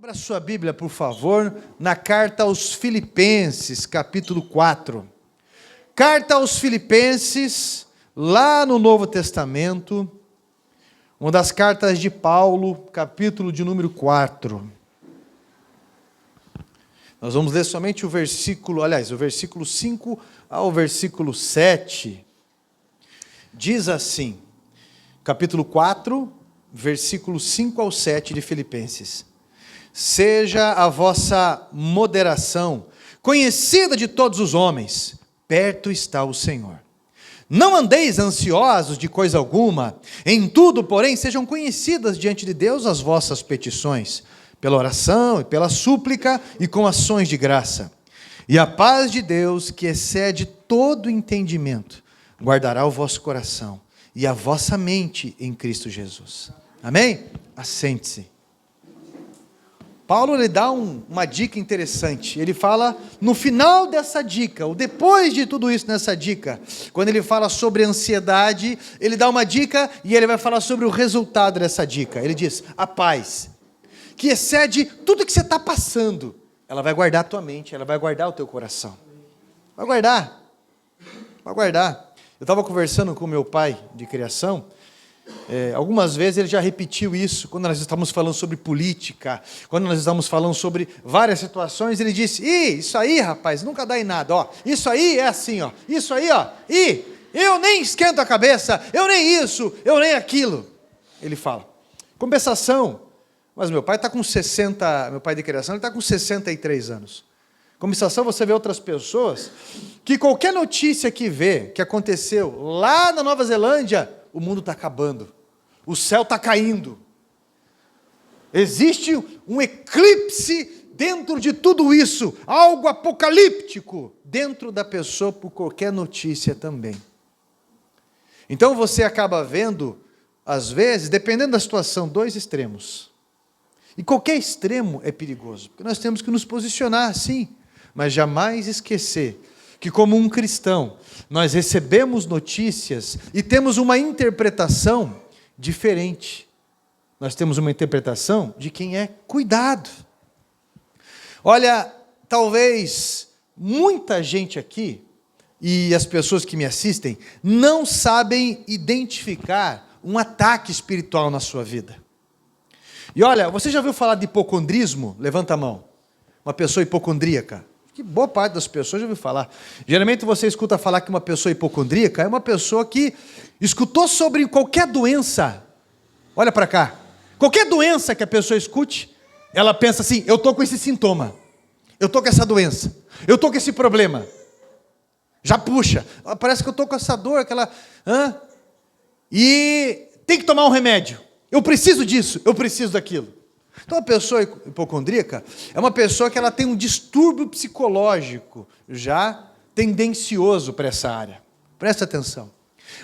Abra sua Bíblia, por favor, na carta aos Filipenses, capítulo 4. Carta aos Filipenses, lá no Novo Testamento, uma das cartas de Paulo, capítulo de número 4. Nós vamos ler somente o versículo 5 ao versículo 7. Diz assim, capítulo 4, versículo 5 ao 7 de Filipenses. Seja a vossa moderação conhecida de todos os homens, perto está o Senhor. Não andeis ansiosos de coisa alguma, em tudo, porém, sejam conhecidas diante de Deus as vossas petições, pela oração e pela súplica e com ações de graça. E a paz de Deus, que excede todo entendimento, guardará o vosso coração e a vossa mente em Cristo Jesus. Amém? Assente-se. Paulo lhe dá uma dica interessante. Ele fala no final dessa dica, ou depois de tudo isso nessa dica, quando ele fala sobre ansiedade, ele dá uma dica e ele vai falar sobre o resultado dessa dica. Ele diz, a paz, que excede tudo que você está passando, ela vai guardar a tua mente, ela vai guardar o teu coração. Vai guardar. Eu estava conversando com meu pai de criação, algumas vezes ele já repetiu isso, quando nós estávamos falando sobre política, quando nós estávamos falando sobre várias situações, ele disse, isso aí rapaz, nunca dá em nada, isso aí é assim, isso aí, eu nem esquento a cabeça, eu nem isso, eu nem aquilo, ele fala, compensação, mas meu pai está com 60, meu pai de criação, ele está com 63 anos, compensação você vê outras pessoas, que qualquer notícia que aconteceu lá na Nova Zelândia, o mundo está acabando, o céu está caindo, existe um eclipse dentro de tudo isso, algo apocalíptico dentro da pessoa por qualquer notícia também. Então você acaba vendo, às vezes, dependendo da situação, dois extremos. E qualquer extremo é perigoso, porque nós temos que nos posicionar assim, mas jamais esquecer que como um cristão, nós recebemos notícias e temos uma interpretação diferente. Nós temos uma interpretação de quem é cuidado. Olha, talvez muita gente aqui, e as pessoas que me assistem, não sabem identificar um ataque espiritual na sua vida. E olha, você já ouviu falar de hipocondrismo? Levanta a mão. Uma pessoa hipocondríaca. Que boa parte das pessoas já ouviu falar. Geralmente você escuta falar que uma pessoa hipocondríaca é uma pessoa que escutou sobre qualquer doença. Olha para cá. Qualquer doença que a pessoa escute, ela pensa assim, eu estou com esse sintoma, eu estou com essa doença, eu estou com esse problema. Já puxa. Parece que eu estou com essa dor, e tem que tomar um remédio. Eu preciso disso, eu preciso daquilo. Então, a pessoa hipocondríaca é uma pessoa que ela tem um distúrbio psicológico já tendencioso para essa área. Presta atenção.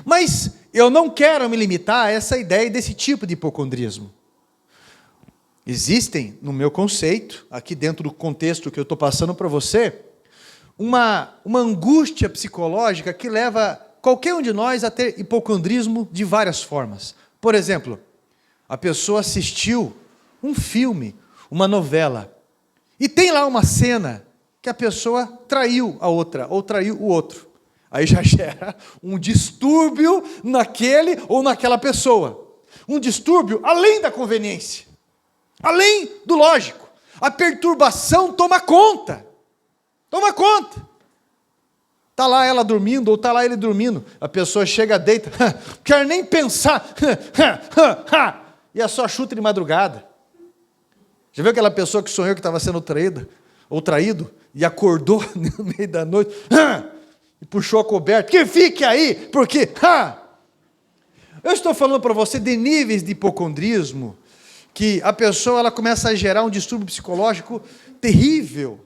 Mas eu não quero me limitar a essa ideia desse tipo de hipocondrismo. Existem, no meu conceito, aqui dentro do contexto que eu estou passando para você, uma angústia psicológica que leva qualquer um de nós a ter hipocondrismo de várias formas. Por exemplo, a pessoa assistiu um filme, uma novela, e tem lá uma cena que a pessoa traiu a outra, ou traiu o outro. Aí já gera um distúrbio naquele ou naquela pessoa. Um distúrbio além da conveniência, além do lógico. A perturbação toma conta. Está lá ela dormindo, ou está lá ele dormindo. A pessoa chega, deita, não quer nem pensar, e é só chuta de madrugada. Já viu aquela pessoa que sonhou que estava sendo traída, ou traído, e acordou no meio da noite, e puxou a coberta, que fique aí, porque, eu estou falando para você de níveis de hipocondrismo, que a pessoa ela começa a gerar um distúrbio psicológico terrível,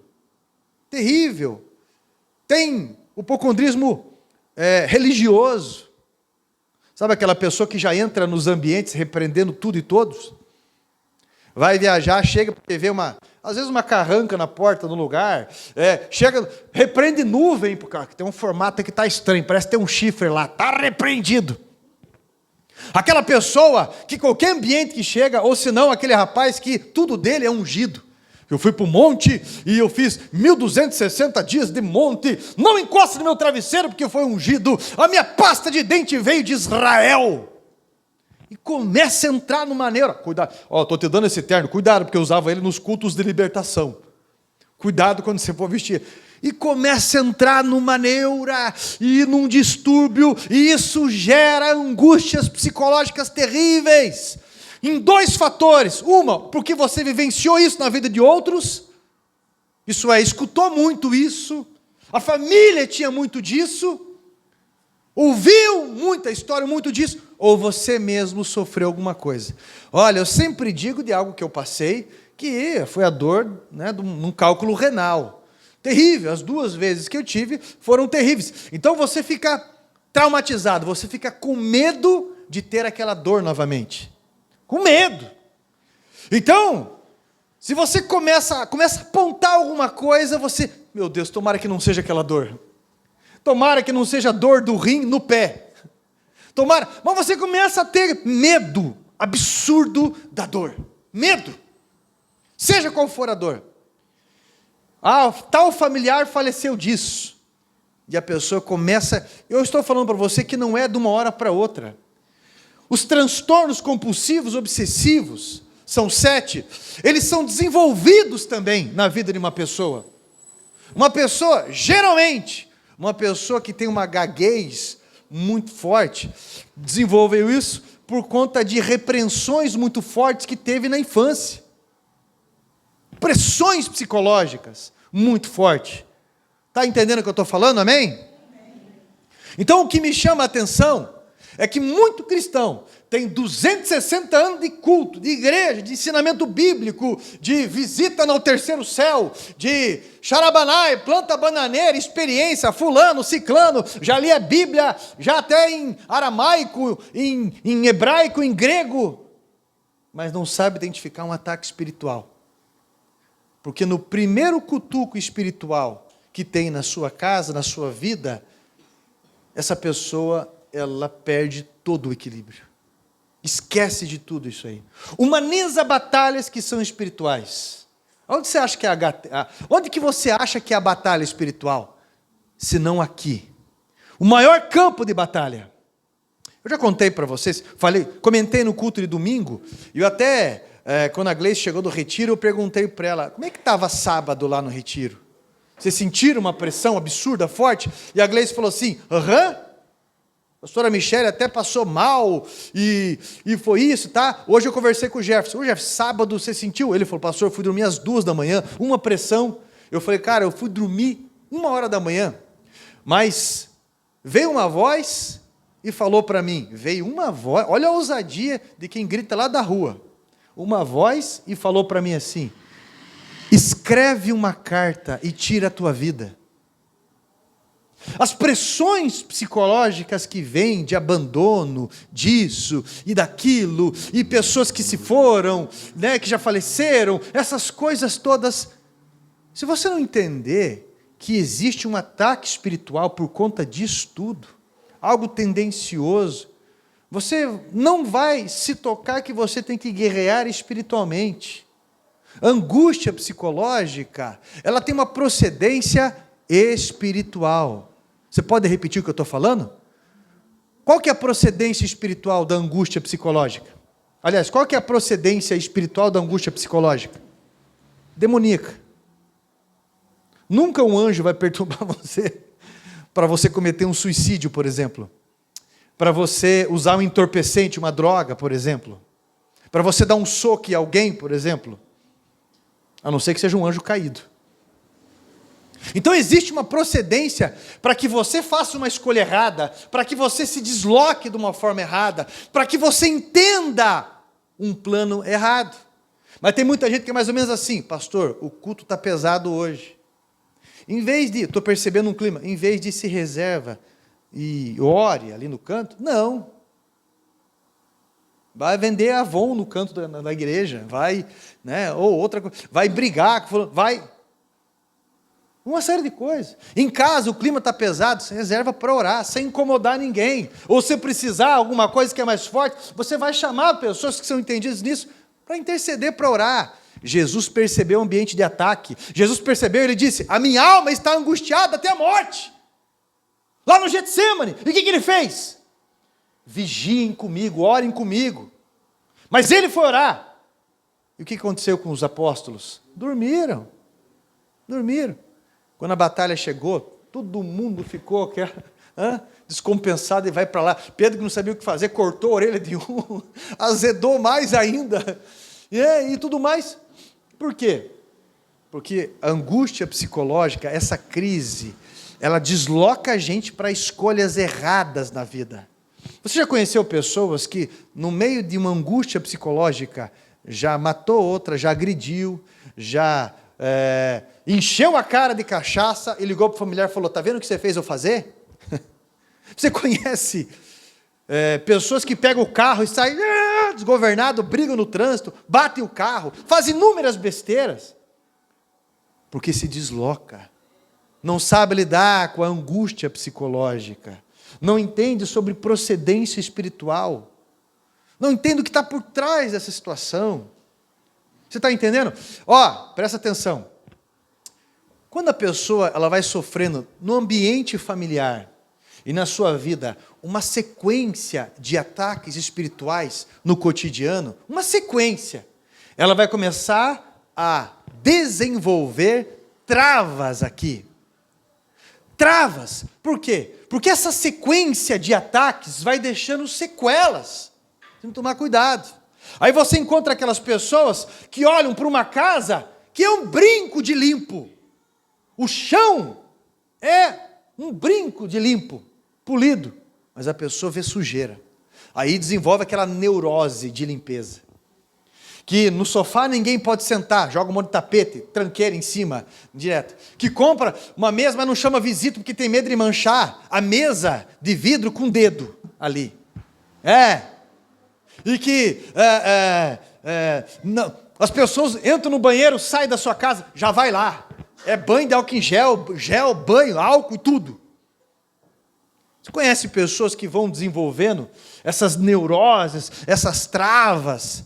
tem o hipocondrismo religioso, sabe aquela pessoa que já entra nos ambientes repreendendo tudo e todos? Vai viajar, chega para ver às vezes uma carranca na porta do lugar, chega, repreende nuvem, porque tem um formato que está estranho, parece ter um chifre lá, está repreendido. Aquela pessoa que qualquer ambiente que chega, ou senão aquele rapaz que tudo dele é ungido, Eu fui para o monte e eu fiz 1260 dias de monte. Não encosta no meu travesseiro porque foi ungido. A minha pasta de dente veio de Israel. E começa a entrar numa neura. Cuidado, estou te dando esse terno. Cuidado, porque eu usava ele nos cultos de libertação. Cuidado quando você for vestir. E começa a entrar numa neura e num distúrbio. E isso gera angústias psicológicas terríveis. Em dois fatores. Uma, porque você vivenciou isso na vida de outros. Isso é, escutou muito isso. A família tinha muito disso. Ouviu muita história, muito disso. Ou você mesmo sofreu alguma coisa. Olha, eu sempre digo de algo que eu passei, que foi a dor, né, num cálculo renal. Terrível. As 2 vezes que eu tive foram terríveis. Então você fica traumatizado, você fica com medo de ter aquela dor novamente. Com medo. Então, se você começa a apontar alguma coisa, você, meu Deus, tomara que não seja aquela dor. Tomara que não seja a dor do rim no pé. Tomara, mas você começa a ter medo absurdo da dor. Medo. Seja qual for a dor. Tal familiar faleceu disso. E a pessoa começa, eu estou falando para você que não é de uma hora para outra. Os transtornos compulsivos obsessivos, são 7, eles são desenvolvidos também na vida de uma pessoa. Uma pessoa, geralmente, uma pessoa que tem uma gaguez muito forte, desenvolveu isso por conta de repreensões muito fortes que teve na infância. Pressões psicológicas muito fortes. Está entendendo o que eu estou falando, amém? Então o que me chama a atenção é que muito cristão tem 260 anos de culto, de igreja, de ensinamento bíblico, de visita no terceiro céu, de xarabanai, planta bananeira, experiência, fulano, ciclano, já li a Bíblia, já até em aramaico, em hebraico, em grego, mas não sabe identificar um ataque espiritual. Porque no primeiro cutuco espiritual que tem na sua casa, na sua vida, essa pessoa, ela perde todo o equilíbrio. Esquece de tudo isso aí. Humaniza batalhas que são espirituais. Onde você acha que é onde que você acha que é a batalha espiritual? Se não aqui. O maior campo de batalha. Eu já contei para vocês, comentei no culto de domingo, e eu até, quando a Gleice chegou do retiro, eu perguntei para ela, como é que estava sábado lá no retiro? Vocês sentiram uma pressão absurda, forte? E a Gleice falou assim, a pastora Michele até passou mal, e foi isso, tá? Hoje eu conversei com o Jefferson. Sábado você sentiu? Ele falou, pastor, eu fui dormir às 2 da manhã, uma pressão. Eu falei, cara, eu fui dormir 1h da manhã, mas veio uma voz e falou para mim, veio uma voz, olha a ousadia de quem grita lá da rua, uma voz e falou para mim assim, escreve uma carta e tira a tua vida. As pressões psicológicas que vêm de abandono, disso e daquilo, e pessoas que se foram, né, que já faleceram, essas coisas todas, se você não entender que existe um ataque espiritual por conta disso tudo, algo tendencioso, você não vai se tocar que você tem que guerrear espiritualmente. A angústia psicológica, ela tem uma procedência espiritual. Você pode repetir o que eu estou falando? Qual que é a procedência espiritual da angústia psicológica? Aliás, qual que é a procedência espiritual da angústia psicológica? Demoníaca. Nunca um anjo vai perturbar você para você cometer um suicídio, por exemplo. Para você usar um entorpecente, uma droga, por exemplo. Para você dar um soco em alguém, por exemplo. A não ser que seja um anjo caído. Então existe uma procedência para que você faça uma escolha errada, para que você se desloque de uma forma errada, para que você entenda um plano errado. Mas tem muita gente que é mais ou menos assim, pastor, o culto está pesado hoje. Em vez de, estou percebendo um clima, em vez de se reserva e ore ali no canto, não. Vai vender Avon no canto da igreja, vai, né, ou outra coisa, vai brigar, vai... Uma série de coisas. Em casa, o clima está pesado, você reserva para orar, sem incomodar ninguém. Ou se precisar alguma coisa que é mais forte, você vai chamar pessoas que são entendidas nisso para interceder, para orar. Jesus percebeu o ambiente de ataque. Jesus percebeu, ele disse: a minha alma está angustiada até a morte. Lá no Getsêmani. E o que ele fez? Vigiem comigo, orem comigo. Mas ele foi orar. E o que aconteceu com os apóstolos? Dormiram. Quando a batalha chegou, todo mundo ficou descompensado e vai para lá. Pedro, que não sabia o que fazer, cortou a orelha de um, azedou mais ainda, e tudo mais. Por quê? Porque a angústia psicológica, essa crise, ela desloca a gente para escolhas erradas na vida. Você já conheceu pessoas que, no meio de uma angústia psicológica, já matou outra, já agrediu, já encheu a cara de cachaça e ligou para o familiar e falou: está vendo o que você fez eu fazer? Você conhece pessoas que pegam o carro e saem desgovernado, brigam no trânsito, batem o carro, fazem inúmeras besteiras, porque se desloca, não sabe lidar com a angústia psicológica, não entende sobre procedência espiritual, não entende o que está por trás dessa situação. Você está entendendo? Presta atenção. Quando a pessoa ela vai sofrendo no ambiente familiar e na sua vida uma sequência de ataques espirituais no cotidiano, uma sequência, ela vai começar a desenvolver travas aqui. Travas. Por quê? Porque essa sequência de ataques vai deixando sequelas. Tem que tomar cuidado. Aí você encontra aquelas pessoas que olham para uma casa que é um brinco de limpo. O chão é um brinco de limpo, polido, mas a pessoa vê sujeira. Aí desenvolve aquela neurose de limpeza. Que no sofá ninguém pode sentar, joga um monte de tapete, tranqueira em cima, direto. Que compra uma mesa, mas não chama visita porque tem medo de manchar a mesa de vidro com o dedo ali. E que não, as pessoas entram no banheiro, saem da sua casa, já vai lá. É banho de álcool em gel, banho, álcool e tudo. Você conhece pessoas que vão desenvolvendo essas neuroses, essas travas?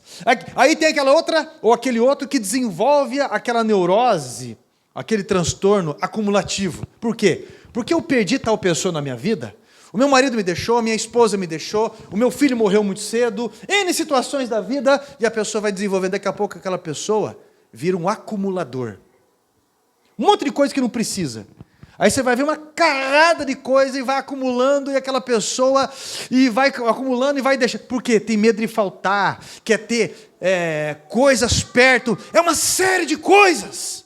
Aí tem aquela outra, ou aquele outro que desenvolve aquela neurose, aquele transtorno acumulativo. Por quê? Porque eu perdi tal pessoa na minha vida, o meu marido me deixou, a minha esposa me deixou, o meu filho morreu muito cedo, N situações da vida, e a pessoa vai desenvolvendo, daqui a pouco aquela pessoa vira um acumulador. Um monte de coisa que não precisa. Aí você vai ver uma carrada de coisa e vai acumulando, e aquela pessoa e vai acumulando e vai deixando. Por quê? Tem medo de faltar, quer ter coisas perto, é uma série de coisas.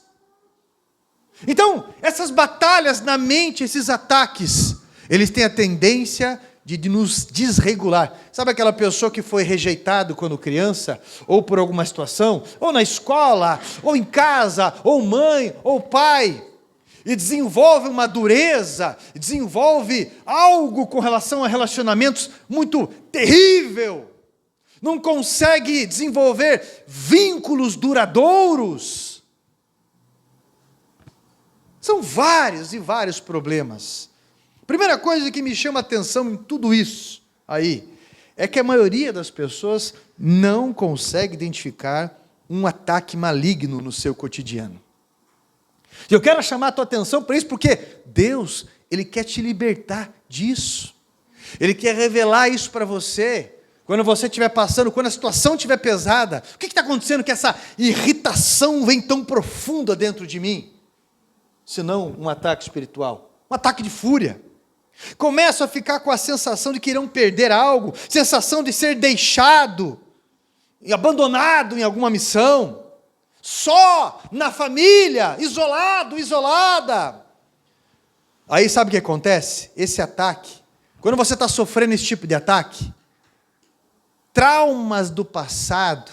Então, essas batalhas na mente, esses ataques, eles têm a tendência de nos desregular. Sabe aquela pessoa que foi rejeitado quando criança, ou por alguma situação, ou na escola, ou em casa, ou mãe, ou pai, e desenvolve uma dureza, desenvolve algo com relação a relacionamentos muito terrível, não consegue desenvolver vínculos duradouros. São vários e vários problemas. Primeira coisa que me chama a atenção em tudo isso aí, é que a maioria das pessoas não consegue identificar um ataque maligno no seu cotidiano. E eu quero chamar a tua atenção para isso, porque Deus, Ele quer te libertar disso. Ele quer revelar isso para você. Quando você estiver passando, quando a situação estiver pesada, o que está acontecendo que essa irritação vem tão profunda dentro de mim? Senão um ataque espiritual, um ataque de fúria. Começo a ficar com a sensação de que irão perder algo, sensação de ser deixado e abandonado em alguma missão, só na família, isolado, isolada. Aí sabe o que acontece? Esse ataque, quando você está sofrendo esse tipo de ataque, traumas do passado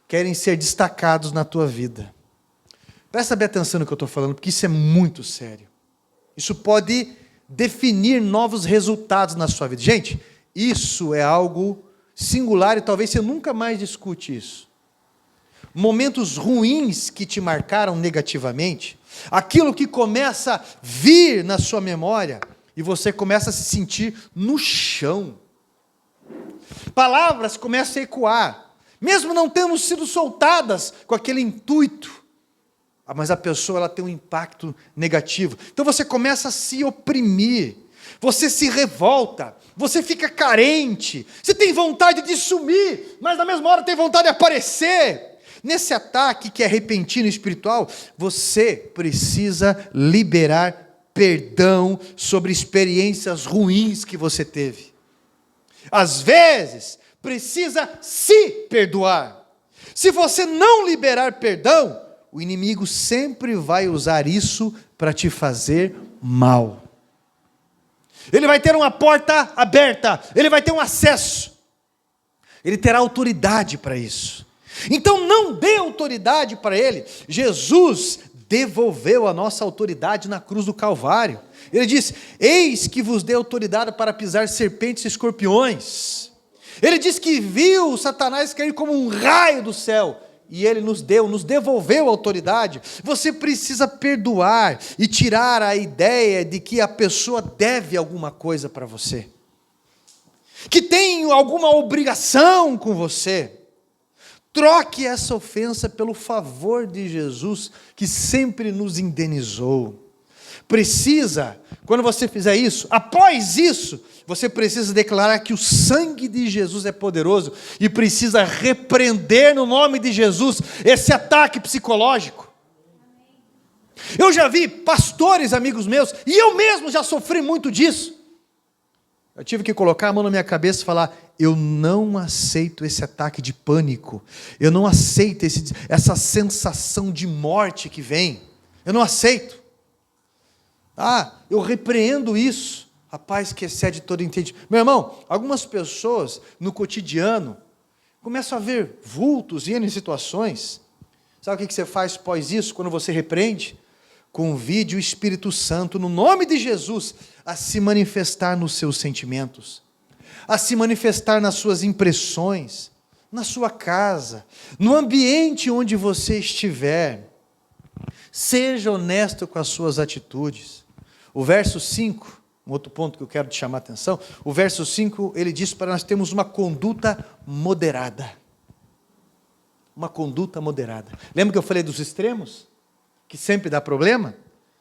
querem ser destacados na tua vida. Presta bem atenção no que eu estou falando, porque isso é muito sério. Isso pode definir novos resultados na sua vida. Gente, isso é algo singular e talvez você nunca mais discute isso. Momentos ruins que te marcaram negativamente, aquilo que começa a vir na sua memória e você começa a se sentir no chão. Palavras começam a ecoar. mesmo não tendo sido soltadas com aquele intuito, mas a pessoa ela tem um impacto negativo. Então você começa a se oprimir, você se revolta, você fica carente, você tem vontade de sumir, mas na mesma hora tem vontade de aparecer. Nesse ataque que é repentino espiritual, você precisa liberar perdão sobre experiências ruins que você teve. Às vezes, precisa se perdoar. Se você não liberar perdão, o inimigo sempre vai usar isso para te fazer mal. Ele vai ter uma porta aberta, ele vai ter um acesso, ele terá autoridade para isso. Então não dê autoridade para ele. Jesus devolveu a nossa autoridade na cruz do Calvário. Ele disse: eis que vos dei autoridade para pisar serpentes e escorpiões. Ele disse que viu Satanás cair como um raio do céu, e ele nos devolveu a autoridade. Você precisa perdoar e tirar a ideia de que a pessoa deve alguma coisa para você, que tem alguma obrigação com você. Troque essa ofensa pelo favor de Jesus, que sempre nos indenizou. Precisa, quando você fizer isso, após isso, você precisa declarar que o sangue de Jesus é poderoso e precisa repreender no nome de Jesus esse ataque psicológico. Eu já vi pastores, amigos meus, e eu mesmo já sofri muito disso. Eu tive que colocar a mão na minha cabeça e falar: eu não aceito esse ataque de pânico, eu não aceito essa sensação de morte que vem, eu não aceito. Eu repreendo isso, a paz que excede todo entendimento. Meu irmão, algumas pessoas no cotidiano começam a ver vultos e em situações. Sabe o que você faz após isso, quando você repreende? Convide o Espírito Santo, no nome de Jesus, a se manifestar nos seus sentimentos, a se manifestar nas suas impressões, na sua casa, no ambiente onde você estiver. Seja honesto com as suas atitudes. O verso 5, um outro ponto que eu quero te chamar a atenção, o verso 5, ele diz para nós termos uma conduta moderada. Uma conduta moderada. Lembra que eu falei dos extremos? Que sempre dá problema?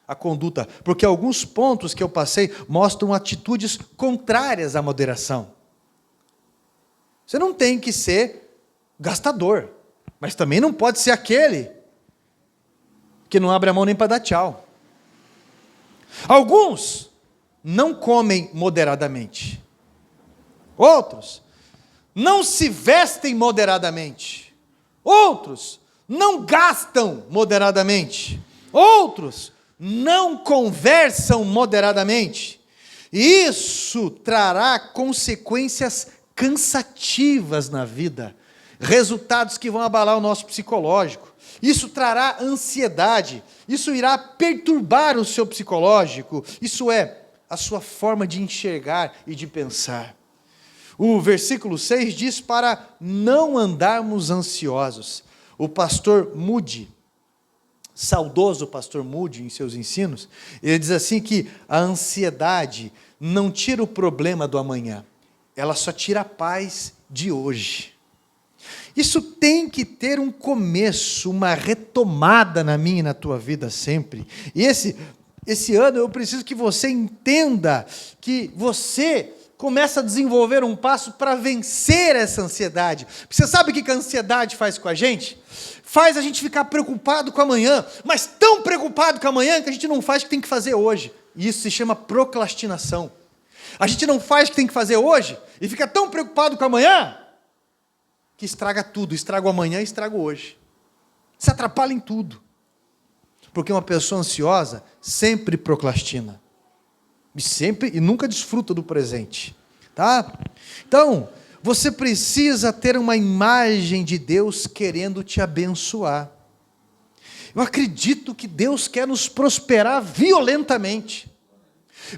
A conduta, porque alguns pontos que eu passei mostram atitudes contrárias à moderação. Você não tem que ser gastador, mas também não pode ser aquele que não abre a mão nem para dar tchau. Alguns não comem moderadamente, outros não se vestem moderadamente, outros não gastam moderadamente, outros não conversam moderadamente. Isso trará consequências cansativas na vida, resultados que vão abalar o nosso psicológico. Isso trará ansiedade, isso irá perturbar o seu psicológico, isso é, a sua forma de enxergar e de pensar. O versículo 6 diz para não andarmos ansiosos. O pastor Moody, saudoso pastor Moody, em seus ensinos, ele diz assim que a ansiedade não tira o problema do amanhã, ela só tira a paz de hoje. Isso tem que ter um começo, uma retomada na minha e na tua vida sempre. E esse ano eu preciso que você entenda que você começa a desenvolver um passo para vencer essa ansiedade. Você sabe o que a ansiedade faz com a gente? Faz a gente ficar preocupado com amanhã, mas tão preocupado com amanhã que a gente não faz o que tem que fazer hoje. E isso se chama procrastinação. A gente não faz o que tem que fazer hoje e fica tão preocupado com amanhã que estraga tudo, estraga o amanhã e estraga o hoje. Se atrapalha em tudo. Porque uma pessoa ansiosa sempre procrastina. E nunca desfruta do presente. Tá? Então, você precisa ter uma imagem de Deus querendo te abençoar. Eu acredito que Deus quer nos prosperar violentamente.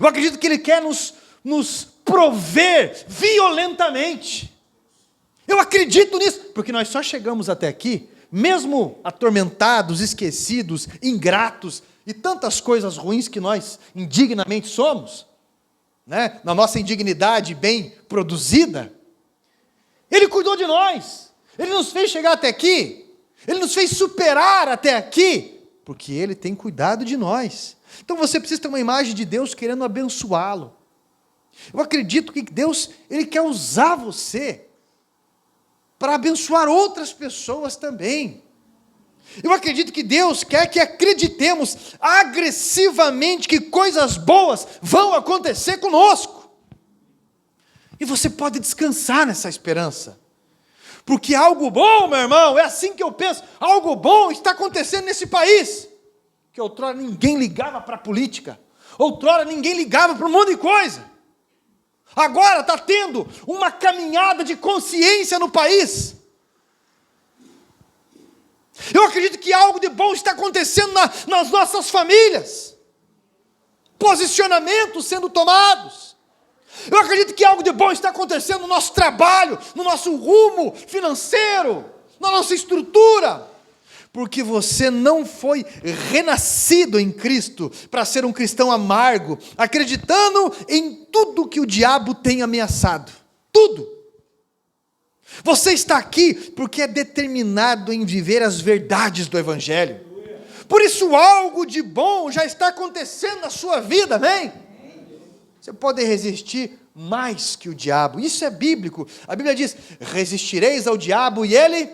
Eu acredito que Ele quer nos prover violentamente. Eu acredito nisso, porque nós só chegamos até aqui, mesmo atormentados, esquecidos, ingratos, e tantas coisas ruins que nós indignamente somos, na nossa indignidade bem produzida, Ele cuidou de nós, Ele nos fez chegar até aqui. Ele nos fez superar até aqui, porque Ele tem cuidado de nós. Então você precisa ter uma imagem de Deus querendo abençoá-lo. Eu acredito que Deus, Ele quer usar você para abençoar outras pessoas também. Eu acredito que Deus quer que acreditemos agressivamente que coisas boas vão acontecer conosco. E você pode descansar nessa esperança. Porque algo bom, meu irmão, é assim que eu penso, algo bom está acontecendo nesse país. Que outrora ninguém ligava para a política. Outrora ninguém ligava para um monte de coisa. Agora está tendo uma caminhada de consciência no país. Eu acredito que algo de bom está acontecendo nas nossas famílias. Posicionamentos sendo tomados. Eu acredito que algo de bom está acontecendo no nosso trabalho, no nosso rumo financeiro, na nossa estrutura. Porque você não foi renascido em Cristo para ser um cristão amargo, acreditando em tudo que o diabo tem ameaçado. Tudo. Você está aqui porque é determinado em viver as verdades do Evangelho. Por isso algo de bom já está acontecendo na sua vida, amém? Você pode resistir mais que o diabo. Isso é bíblico. A Bíblia diz, resistireis ao diabo e ele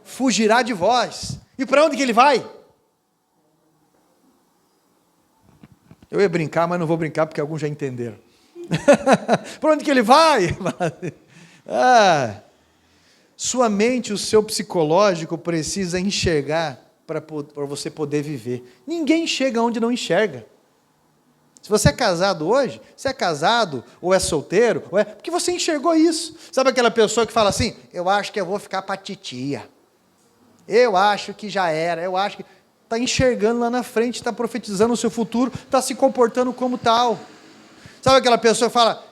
fugirá de vós. E para onde que ele vai? Eu ia brincar, mas não vou brincar porque alguns já entenderam. Para onde que ele vai? Sua mente, o seu psicológico precisa enxergar para você poder viver. Ninguém chega onde não enxerga. Se você é casado hoje, você é casado ou é solteiro, porque você enxergou isso. Sabe aquela pessoa que fala assim, eu acho que eu vou ficar para a titia. Eu acho que já era, eu acho que... Está enxergando lá na frente, está profetizando o seu futuro, está se comportando como tal. Sabe aquela pessoa que fala,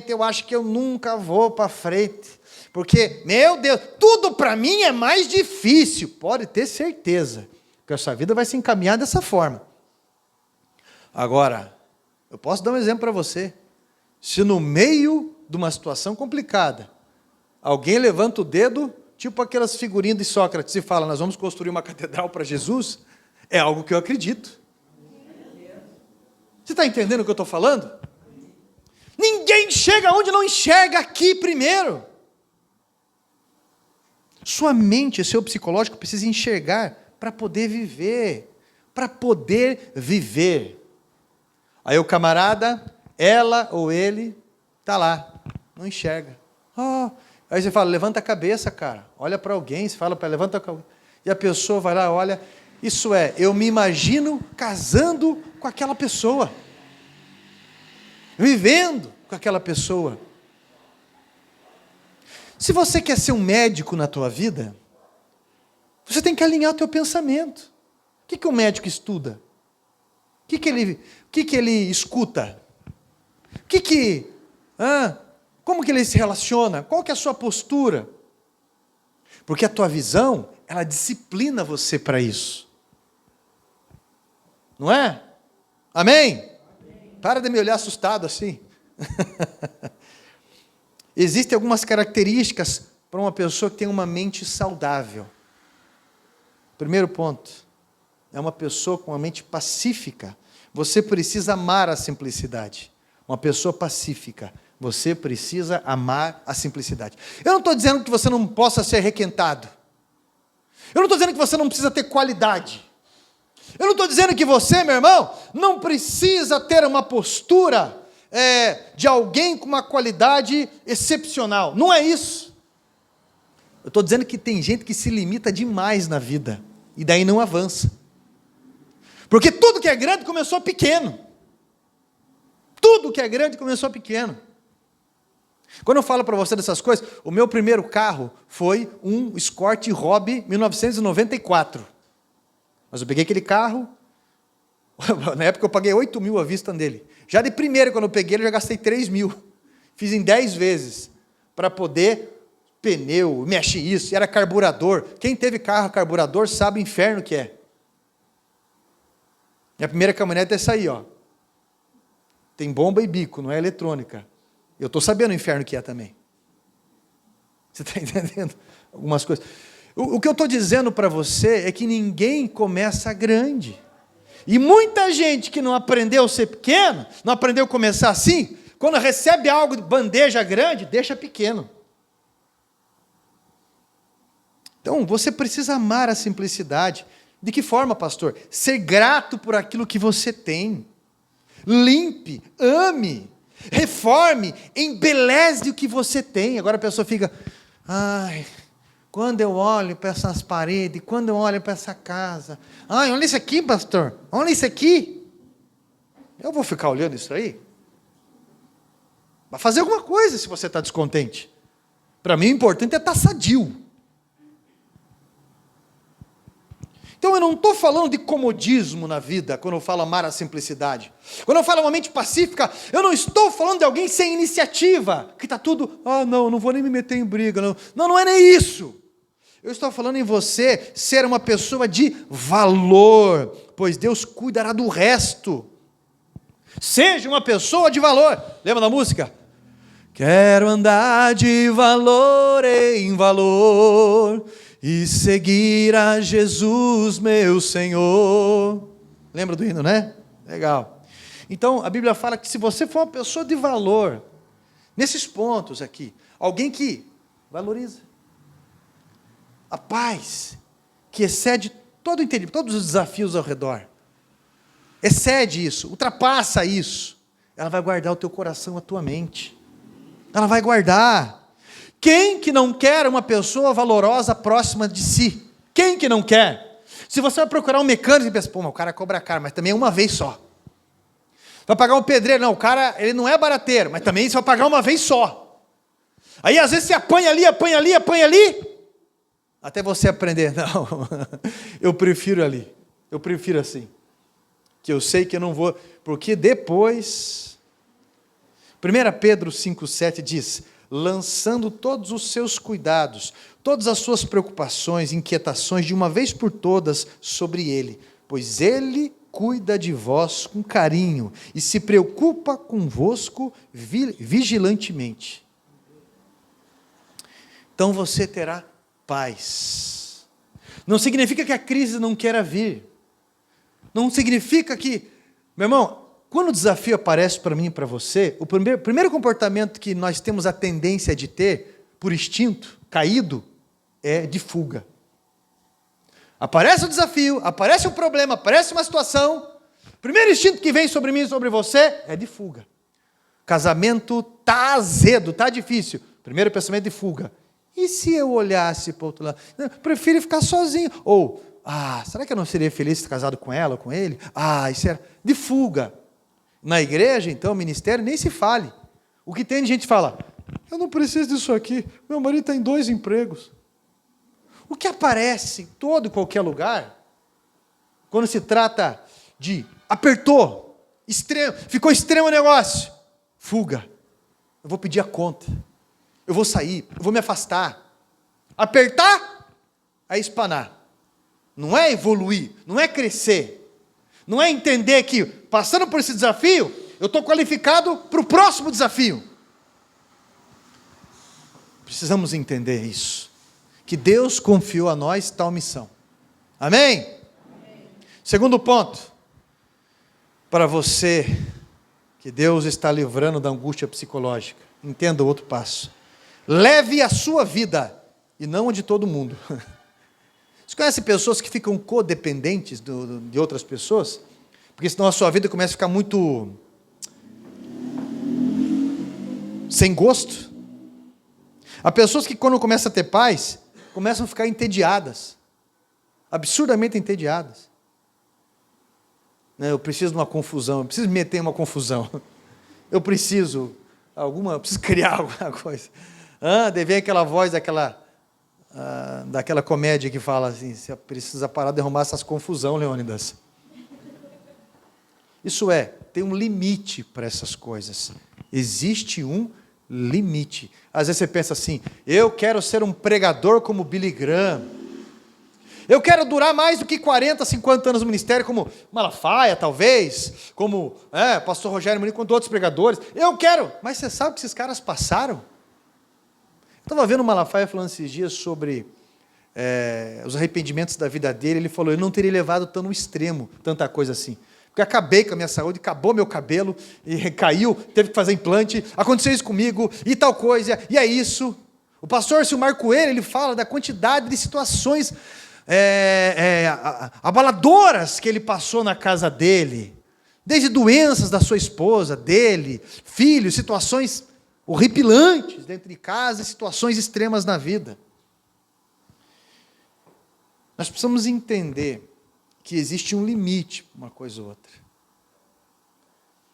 eu acho que eu nunca vou para frente, porque, meu Deus, tudo para mim é mais difícil. Pode ter certeza, que a sua vida vai se encaminhar dessa forma. Agora, eu posso dar um exemplo para você. Se no meio de uma situação complicada, alguém levanta o dedo, tipo aquelas figurinhas de Sócrates, e fala, nós vamos construir uma catedral para Jesus, é algo que eu acredito. Você está entendendo o que eu estou falando? Ninguém chega onde não enxerga aqui primeiro. Sua mente, seu psicológico precisa enxergar para poder viver. Para poder viver. Aí o camarada, ela ou ele, está lá, não enxerga. Aí você fala, levanta a cabeça, cara. Olha para alguém, você fala para levanta a cabeça. E a pessoa vai lá, olha. Isso é, eu me imagino casando com aquela pessoa. Vivendo com aquela pessoa. Se você quer ser um médico na tua vida, você tem que alinhar o teu pensamento. O que um médico estuda? O que ele escuta? Como que ele se relaciona? Qual que é a sua postura? Porque a tua visão, ela disciplina você para isso. Não é? Amém? Para de me olhar assustado assim. Existem algumas características para uma pessoa que tem uma mente saudável. Primeiro ponto, é uma pessoa com uma mente pacífica. Você precisa amar a simplicidade. Uma pessoa pacífica. Você precisa amar a simplicidade. Eu não estou dizendo que você não possa ser requentado. Eu não estou dizendo que você não precisa ter qualidade. Eu não estou dizendo que você, meu irmão, não precisa ter uma postura de alguém com uma qualidade excepcional. Não é isso. Eu estou dizendo que tem gente que se limita demais na vida e daí não avança. Porque tudo que é grande começou pequeno. Tudo que é grande começou pequeno. Quando eu falo para você dessas coisas, o meu primeiro carro foi um Escort Hobby 1994. Mas eu peguei aquele carro, na época eu paguei 8 mil à vista dele. Já de primeira, quando eu peguei ele, eu já gastei 3 mil. Fiz em 10 vezes, para poder, pneu, mexer isso, era carburador. Quem teve carro carburador sabe o inferno que é. Minha primeira caminhonete é essa aí, ó. Tem bomba e bico, não é eletrônica. Eu estou sabendo o inferno que é também. Você está entendendo algumas coisas? O que eu estou dizendo para você é que ninguém começa grande. E muita gente que não aprendeu a ser pequeno, não aprendeu a começar assim, quando recebe algo de bandeja grande, deixa pequeno. Então, você precisa amar a simplicidade. De que forma, pastor? Ser grato por aquilo que você tem. Limpe, ame, reforme, embeleze o que você tem. Agora a pessoa fica, quando eu olho para essas paredes, quando eu olho para essa casa, olha isso aqui, pastor, olha isso aqui. Eu vou ficar olhando isso aí? Vai fazer alguma coisa se você está descontente. Para mim o importante é estar sadio. Então eu não estou falando de comodismo na vida, quando eu falo amar a simplicidade. Quando eu falo uma mente pacífica, eu não estou falando de alguém sem iniciativa, que está tudo, não vou nem me meter em briga. Não é nem isso. Eu estou falando em você ser uma pessoa de valor, pois Deus cuidará do resto. Seja uma pessoa de valor. Lembra da música? Quero andar de valor em valor e seguir a Jesus, meu Senhor. Lembra do hino, né? Legal. Então, a Bíblia fala que se você for uma pessoa de valor, nesses pontos aqui, alguém que valoriza a paz, que excede todo o entendimento, todos os desafios ao redor, excede isso, ultrapassa isso, ela vai guardar o teu coração, a tua mente. Ela vai guardar. Quem que não quer uma pessoa valorosa próxima de si? Quem que não quer? Se você vai procurar um mecânico e pensa, mas o cara cobra caro, mas também é uma vez só. Vai pagar um pedreiro, não, o cara, ele não é barateiro, mas também você vai pagar uma vez só. Aí às vezes você apanha ali, até você aprender, não, eu prefiro ali, eu prefiro assim, que eu sei que eu não vou, porque depois, 1 Pedro 5,7 diz, lançando todos os seus cuidados, todas as suas preocupações, inquietações, de uma vez por todas, sobre Ele, pois Ele cuida de vós com carinho, e se preocupa convosco vigilantemente. Então você terá paz. Não significa que a crise não queira vir, não significa que, meu irmão, quando o desafio aparece para mim e para você, o primeiro comportamento que nós temos a tendência de ter, por instinto, caído, é de fuga. Aparece o desafio, aparece o problema, aparece uma situação, o primeiro instinto que vem sobre mim e sobre você é de fuga. Casamento está azedo, está difícil. Primeiro pensamento de fuga. E se eu olhasse para o outro lado? Não, prefiro ficar sozinho. Ou, será que eu não seria feliz se casado com ela ou com ele? Isso era de fuga. Na igreja, então, ministério, nem se fale. O que tem de gente que fala, eu não preciso disso aqui, meu marido está em 2 empregos. O que aparece em todo e qualquer lugar, quando se trata de apertou, ficou extremo o negócio, fuga. Eu vou pedir a conta, eu vou sair, eu vou me afastar. Apertar, é espanar. Não é evoluir, não é crescer. Não é entender que, passando por esse desafio, eu estou qualificado para o próximo desafio. Precisamos entender isso. Que Deus confiou a nós tal missão. Amém? Amém. Segundo ponto. Para você, que Deus está livrando da angústia psicológica. Entenda o outro passo. Leve a sua vida, e não a de todo mundo. Você conhece pessoas que ficam codependentes de outras pessoas? Porque senão a sua vida começa a ficar muito sem gosto. Há pessoas que quando começam a ter paz, começam a ficar entediadas. Absurdamente entediadas. Eu preciso de uma confusão, eu preciso me meter em uma confusão. Eu preciso criar alguma coisa. Daí vem aquela voz daquela comédia que fala assim, você precisa parar de arrumar essas confusão, Leônidas. Isso tem um limite para essas coisas. Existe um limite. Às vezes você pensa assim, eu quero ser um pregador como Billy Graham. Eu quero durar mais do que 40, 50 anos no ministério, como Malafaia, talvez, como pastor Rogério Muniz, quanto outros pregadores. Eu quero, mas você sabe o que esses caras passaram? Estava vendo o Malafaia falando esses dias sobre os arrependimentos da vida dele. Ele falou, eu não teria levado tão no extremo, tanta coisa assim. Porque acabei com a minha saúde, acabou meu cabelo, e caiu, teve que fazer implante, aconteceu isso comigo, e tal coisa, e é isso. O pastor Silmar Coelho, ele fala da quantidade de situações abaladoras que ele passou na casa dele, desde doenças da sua esposa, dele, filhos, situações horripilantes dentro de casa, situações extremas na vida. Nós precisamos entender que existe um limite para uma coisa ou outra.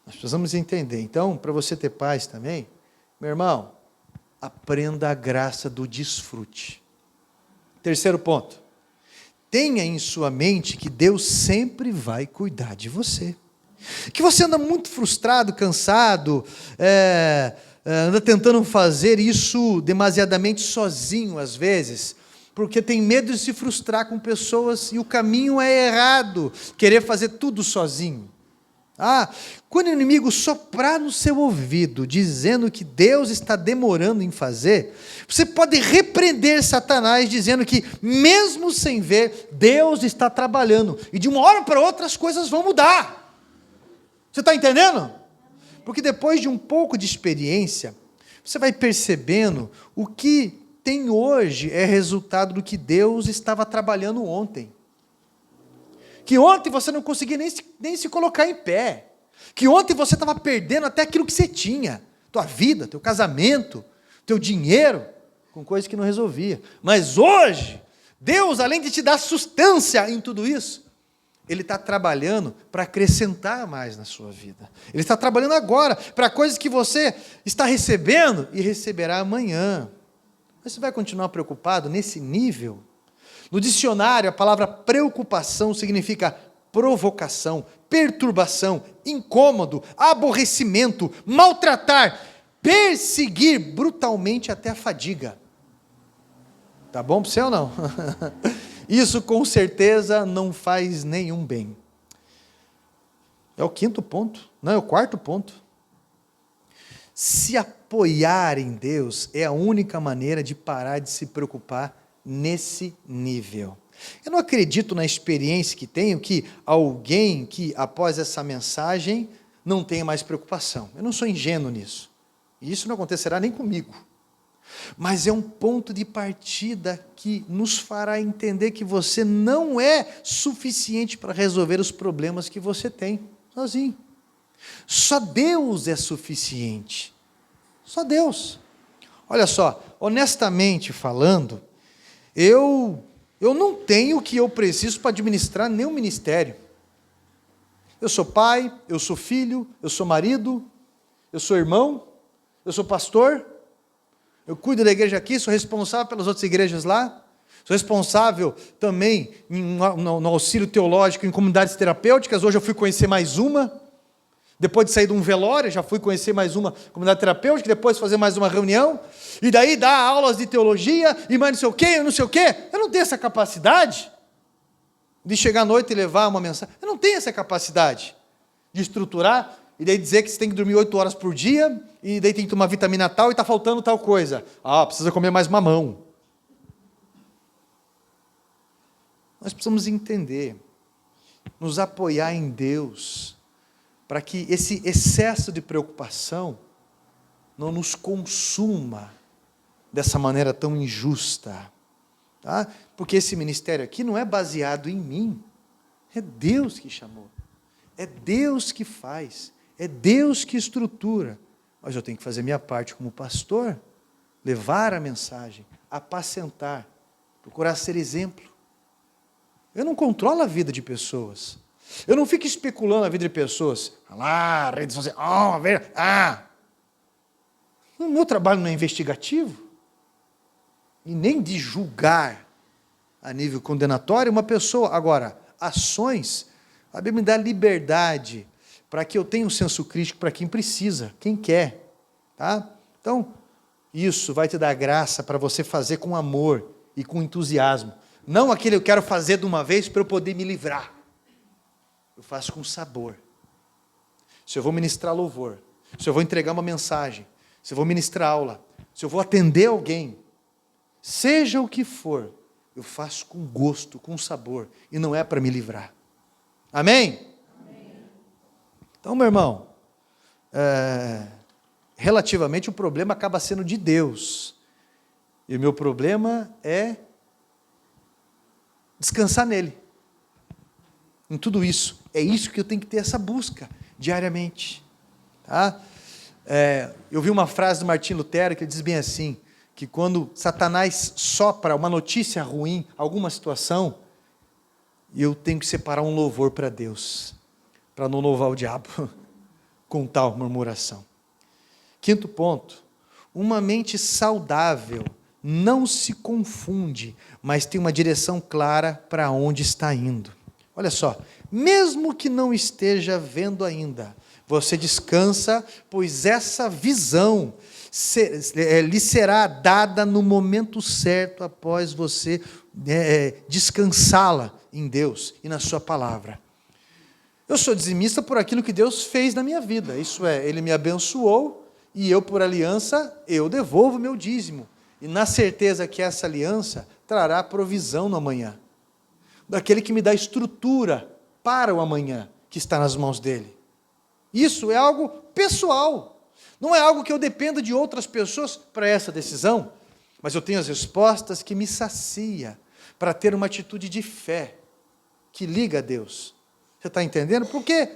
Nós precisamos entender. Então, para você ter paz também, meu irmão, aprenda a graça do desfrute. Terceiro ponto. Tenha em sua mente que Deus sempre vai cuidar de você. Que você anda muito frustrado, cansado, anda tentando fazer isso demasiadamente sozinho às vezes, porque tem medo de se frustrar com pessoas e o caminho é errado, querer fazer tudo sozinho. Quando o inimigo soprar no seu ouvido, dizendo que Deus está demorando em fazer, você pode repreender Satanás, dizendo que, mesmo sem ver, Deus está trabalhando, e de uma hora para outra as coisas vão mudar. Você está entendendo? Porque depois de um pouco de experiência, você vai percebendo o que tem hoje é resultado do que Deus estava trabalhando ontem. Que ontem você não conseguia nem se colocar em pé. Que ontem você estava perdendo até aquilo que você tinha. Tua vida, teu casamento, teu dinheiro, com coisas que não resolvia. Mas hoje, Deus, além de te dar sustância em tudo isso, Ele está trabalhando para acrescentar mais na sua vida. Ele está trabalhando agora para coisas que você está recebendo e receberá amanhã. Mas você vai continuar preocupado nesse nível? No dicionário, a palavra preocupação significa provocação, perturbação, incômodo, aborrecimento, maltratar, perseguir brutalmente até a fadiga. Tá bom para você ou não? Isso com certeza não faz nenhum bem. É o quinto ponto, não, é o quarto ponto. Se apoiar em Deus é a única maneira de parar de se preocupar nesse nível. Eu não acredito na experiência que tenho que alguém que após essa mensagem não tenha mais preocupação. Eu não sou ingênuo nisso. E isso não acontecerá nem comigo. Mas é um ponto de partida que nos fará entender que você não é suficiente para resolver os problemas que você tem sozinho. Só Deus é suficiente. Só Deus. Olha só, honestamente falando, eu não tenho o que eu preciso para administrar nenhum ministério. Eu sou pai, eu sou filho, eu sou marido, eu sou irmão, eu sou pastor, eu cuido da igreja aqui, sou responsável pelas outras igrejas lá, sou responsável também no auxílio teológico em comunidades terapêuticas. Hoje eu fui conhecer mais uma. Depois de sair de um velório, já fui conhecer mais uma comunidade terapêutica, depois fazer mais uma reunião, e daí dar aulas de teologia, e mais não sei o quê. Eu não tenho essa capacidade de chegar à noite e levar uma mensagem. Eu não tenho essa capacidade de estruturar, e daí dizer que você tem que dormir 8 horas por dia, e daí tem que tomar vitamina tal, e está faltando tal coisa. Precisa comer mais mamão. Nós precisamos entender, nos apoiar em Deus, para que esse excesso de preocupação não nos consuma dessa maneira tão injusta. Tá? Porque esse ministério aqui não é baseado em mim, é Deus que chamou, é Deus que faz, é Deus que estrutura. Mas eu tenho que fazer minha parte como pastor, levar a mensagem, apacentar, procurar ser exemplo. Eu não controlo a vida de pessoas. Eu não fico especulando a vida de pessoas. Redes sociais. O meu trabalho não é investigativo. E nem de julgar a nível condenatório uma pessoa. Agora, ações, a Bíblia me dá liberdade para que eu tenha um senso crítico para quem precisa, quem quer. Tá? Então, isso vai te dar graça para você fazer com amor e com entusiasmo. Não aquele eu quero fazer de uma vez para eu poder me livrar. Eu faço com sabor. Se eu vou ministrar louvor, se eu vou entregar uma mensagem, se eu vou ministrar aula, se eu vou atender alguém, seja o que for, eu faço com gosto, com sabor, e não é para me livrar. Amém? Amém. Então, meu irmão, relativamente o problema acaba sendo de Deus, e o meu problema é descansar nele, em tudo isso. É isso que eu tenho que ter, essa busca, diariamente. Tá? Eu vi uma frase do Martim Lutero, que ele diz bem assim, que quando Satanás sopra uma notícia ruim, alguma situação, eu tenho que separar um louvor para Deus, para não louvar o diabo com tal murmuração. Quinto ponto, uma mente saudável não se confunde, mas tem uma direção clara para onde está indo. Olha só, mesmo que não esteja vendo ainda, você descansa, pois essa visão lhe será dada no momento certo, após você descansá-la em Deus e na sua palavra. Eu sou dizimista por aquilo que Deus fez na minha vida, isso é, Ele me abençoou, e eu, por aliança, eu devolvo meu dízimo, e na certeza que essa aliança trará provisão no amanhã, daquele que me dá estrutura para o amanhã, que está nas mãos dele. Isso é algo pessoal, não é algo que eu dependa de outras pessoas para essa decisão, mas eu tenho as respostas que me sacia, para ter uma atitude de fé, que liga a Deus. Você está entendendo? Porque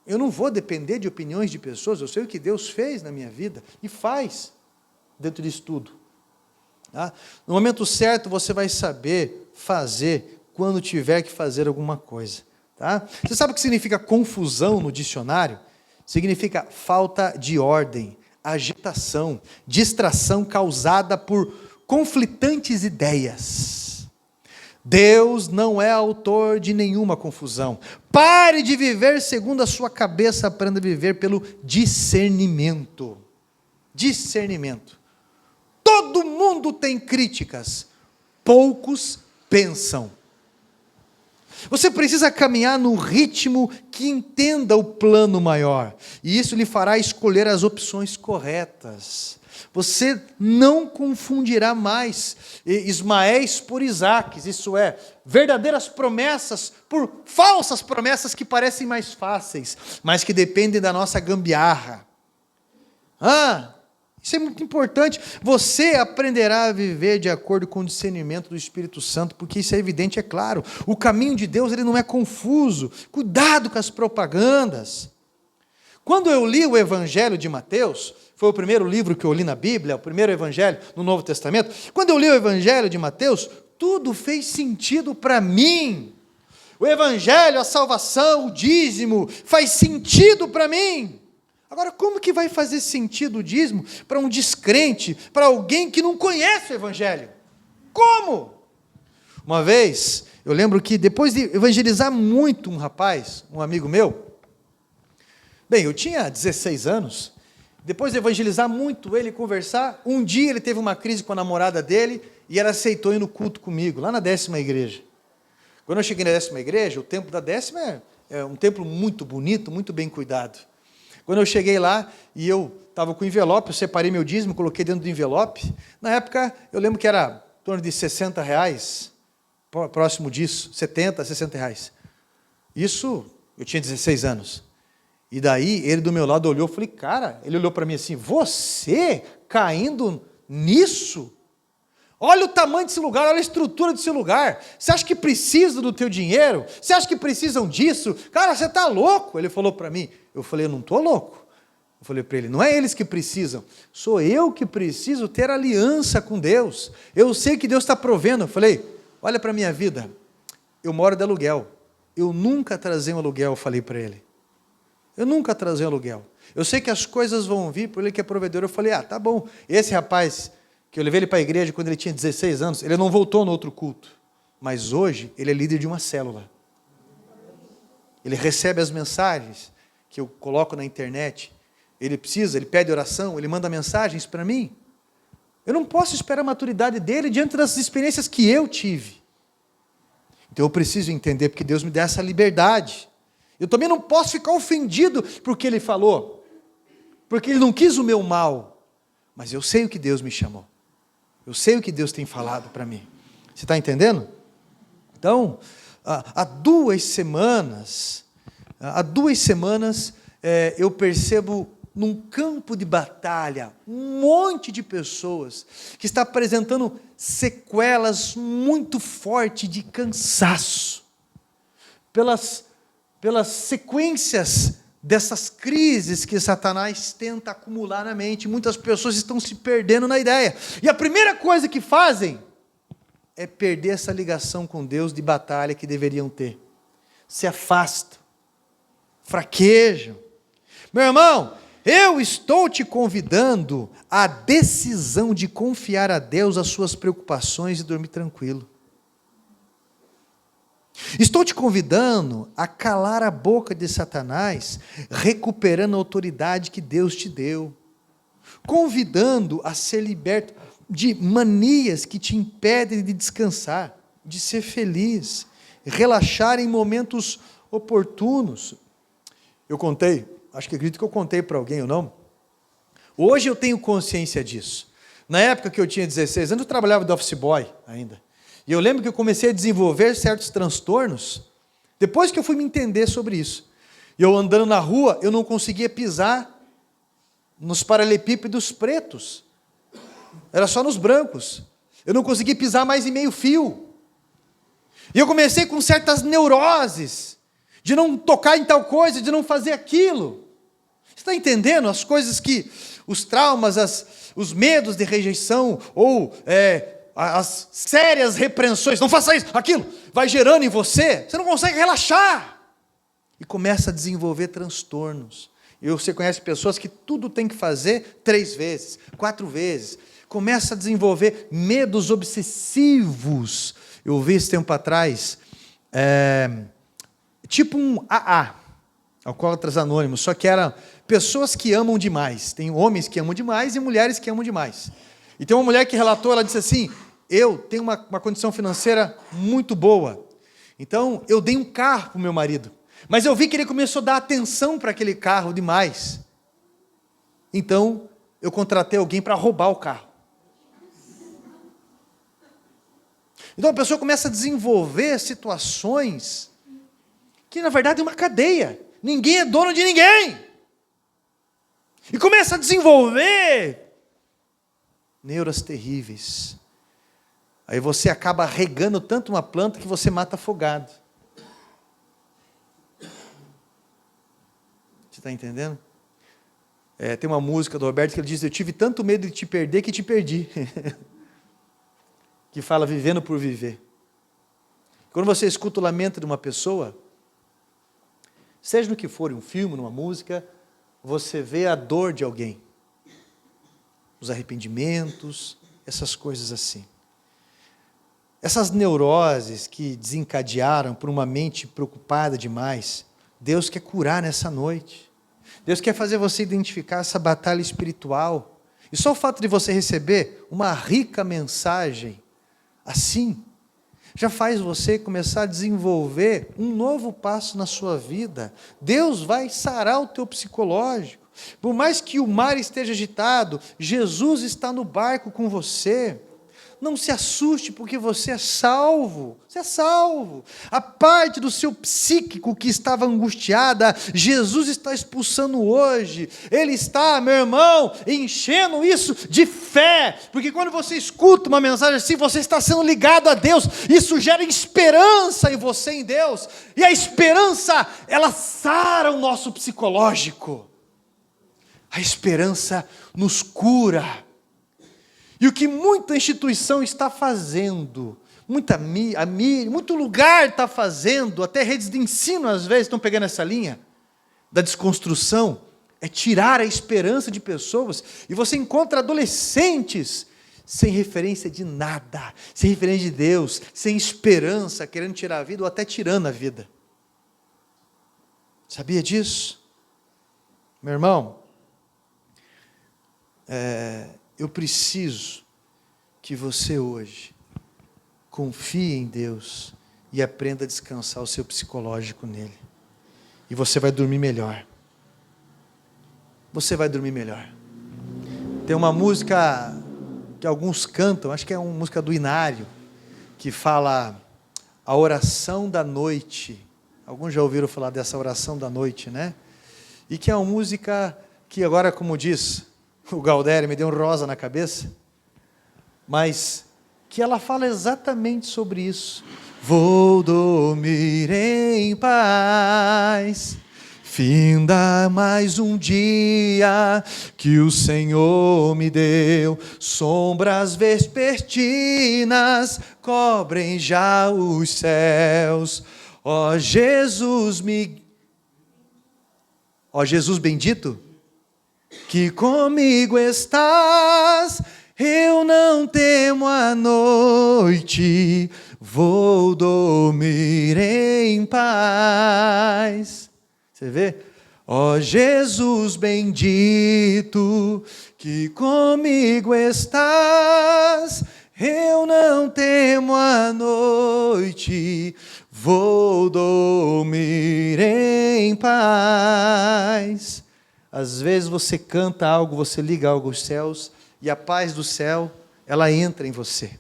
eu não vou depender de opiniões de pessoas, eu sei o que Deus fez na minha vida, e faz dentro disso tudo. Tá? No momento certo você vai saber fazer, quando tiver que fazer alguma coisa. Tá? Você sabe o que significa confusão no dicionário? Significa falta de ordem, agitação, distração causada por conflitantes ideias. Deus não é autor de nenhuma confusão. Pare de viver segundo a sua cabeça, aprenda a viver pelo discernimento. Discernimento. Todo mundo tem críticas, poucos pensam. Você precisa caminhar no ritmo que entenda o plano maior, e isso lhe fará escolher as opções corretas. Você não confundirá mais Ismaéis por Isaques, isso é, verdadeiras promessas por falsas promessas que parecem mais fáceis, mas que dependem da nossa gambiarra. Isso é muito importante. Você aprenderá a viver de acordo com o discernimento do Espírito Santo, porque isso é evidente, é claro. O caminho de Deus, ele não é confuso. Cuidado com as propagandas. Quando eu li o Evangelho de Mateus, foi o primeiro livro que eu li na Bíblia, o primeiro Evangelho no Novo Testamento. Quando eu li o Evangelho de Mateus, tudo fez sentido para mim. O Evangelho, a salvação, o dízimo, faz sentido para mim. Agora, como que vai fazer sentido o dízimo para um descrente, para alguém que não conhece o Evangelho? Como? Uma vez, eu lembro que depois de evangelizar muito um rapaz, um amigo meu, bem, eu tinha 16 anos, depois de evangelizar muito ele, conversar, um dia ele teve uma crise com a namorada dele e ela aceitou ir no culto comigo, lá na 10ª igreja. Quando eu cheguei na 10ª igreja, o templo da 10ª é um templo muito bonito, muito bem cuidado. Quando eu cheguei lá, e eu estava com envelope, eu separei meu dízimo, coloquei dentro do envelope. Na época, eu lembro que era em torno de R$60, próximo disso, 70, R$60. Isso, eu tinha 16 anos. E daí, ele do meu lado olhou, eu falei, cara, ele olhou para mim assim, você caindo nisso? Olha o tamanho desse lugar, olha a estrutura desse lugar. Você acha que precisa do teu dinheiro? Você acha que precisam disso? Cara, você está louco. Ele falou para mim. Eu falei, eu não estou louco. Eu falei para ele, não é eles que precisam. Sou eu que preciso ter aliança com Deus. Eu sei que Deus está provendo. Eu falei, olha para a minha vida. Eu moro de aluguel. Eu nunca trazei um aluguel, eu falei para ele. Eu nunca trazei um aluguel. Eu sei que as coisas vão vir por ele que é provedor. Eu falei, tá bom. Esse rapaz... que eu levei ele para a igreja quando ele tinha 16 anos, ele não voltou no outro culto, mas hoje ele é líder de uma célula. Ele recebe as mensagens que eu coloco na internet, ele pede oração, ele manda mensagens para mim. Eu não posso esperar a maturidade dele diante das experiências que eu tive. Então eu preciso entender, porque Deus me dá essa liberdade. Eu também não posso ficar ofendido porque ele falou, porque ele não quis o meu mal, mas eu sei o que Deus me chamou. Eu sei o que Deus tem falado para mim. Você está entendendo? Então, há 2 semanas, eu percebo num campo de batalha, um monte de pessoas que está apresentando sequelas muito fortes de cansaço, pelas sequências dessas crises que Satanás tenta acumular na mente. Muitas pessoas estão se perdendo na ideia, e a primeira coisa que fazem é perder essa ligação com Deus de batalha que deveriam ter. Se afastam, fraquejam. Meu irmão, eu estou te convidando à decisão de confiar a Deus as suas preocupações e dormir tranquilo. Estou te convidando a calar a boca de Satanás, recuperando a autoridade que Deus te deu. Convidando a ser liberto de manias que te impedem de descansar, de ser feliz, relaxar em momentos oportunos. Eu contei, acredito que eu contei para alguém ou não. Hoje eu tenho consciência disso. Na época que eu tinha 16 anos, eu trabalhava de office boy ainda. E eu lembro que eu comecei a desenvolver certos transtornos, depois que eu fui me entender sobre isso. E eu andando na rua, eu não conseguia pisar nos paralelepípedos pretos. Era só nos brancos. Eu não conseguia pisar mais em meio fio. E eu comecei com certas neuroses, de não tocar em tal coisa, de não fazer aquilo. Você está entendendo as coisas que, os traumas, os medos de rejeição, ou as sérias repreensões, não faça isso, aquilo, vai gerando em você não consegue relaxar. E começa a desenvolver transtornos. E você conhece pessoas que tudo tem que fazer 3 vezes, 4 vezes. Começa a desenvolver medos obsessivos. Eu ouvi esse tempo atrás, tipo um AA, Alcoólatras Anônimos, só que eram pessoas que amam demais. Tem homens que amam demais e mulheres que amam demais. E tem uma mulher que relatou, ela disse assim: eu tenho uma condição financeira muito boa, então eu dei um carro para o meu marido, mas eu vi que ele começou a dar atenção para aquele carro demais, então eu contratei alguém para roubar o carro. Então a pessoa começa a desenvolver situações que na verdade é uma cadeia, ninguém é dono de ninguém, e começa a desenvolver neuras terríveis. Aí você acaba regando tanto uma planta que você mata afogado. Você está entendendo? Tem uma música do Roberto que ele diz: eu tive tanto medo de te perder que te perdi. Que fala vivendo por viver. Quando você escuta o lamento de uma pessoa, seja no que for, em um filme, numa música, você vê a dor de alguém, os arrependimentos, essas coisas assim. Essas neuroses que desencadearam por uma mente preocupada demais, Deus quer curar nessa noite. Deus quer fazer você identificar essa batalha espiritual. E só o fato de você receber uma rica mensagem assim, já faz você começar a desenvolver um novo passo na sua vida. Deus vai sarar o teu psicológico. Por mais que o mar esteja agitado, Jesus está no barco com você. Não se assuste, porque você é salvo. Você é salvo. A parte do seu psíquico que estava angustiada, Jesus está expulsando hoje. Ele está, meu irmão, enchendo isso de fé. Porque quando você escuta uma mensagem assim, você está sendo ligado a Deus. Isso gera esperança em você, em Deus. E a esperança, ela sara o nosso psicológico. A esperança nos cura. E o que muita instituição está fazendo, muito lugar está fazendo, até redes de ensino às vezes estão pegando essa linha da desconstrução, é tirar a esperança de pessoas. E você encontra adolescentes sem referência de nada, sem referência de Deus, sem esperança, querendo tirar a vida ou até tirando a vida. Sabia disso? Meu irmão, eu preciso que você hoje confie em Deus e aprenda a descansar o seu psicológico nele. E você vai dormir melhor. Você vai dormir melhor. Tem uma música que alguns cantam, acho que é uma música do Inário, que fala a oração da noite. Alguns já ouviram falar dessa oração da noite, né? E que é uma música que agora, como diz o Galdério, me deu um rosa na cabeça, mas que ela fala exatamente sobre isso. Vou dormir em paz, finda mais um dia que o Senhor me deu. Sombras vespertinas cobrem já os céus. Ó Jesus bendito, que comigo estás, eu não temo a noite, vou dormir em paz. Você vê? Ó Jesus bendito, que comigo estás, eu não temo a noite, vou dormir em paz. Às vezes você canta algo, você liga algo aos céus, e a paz do céu, ela entra em você.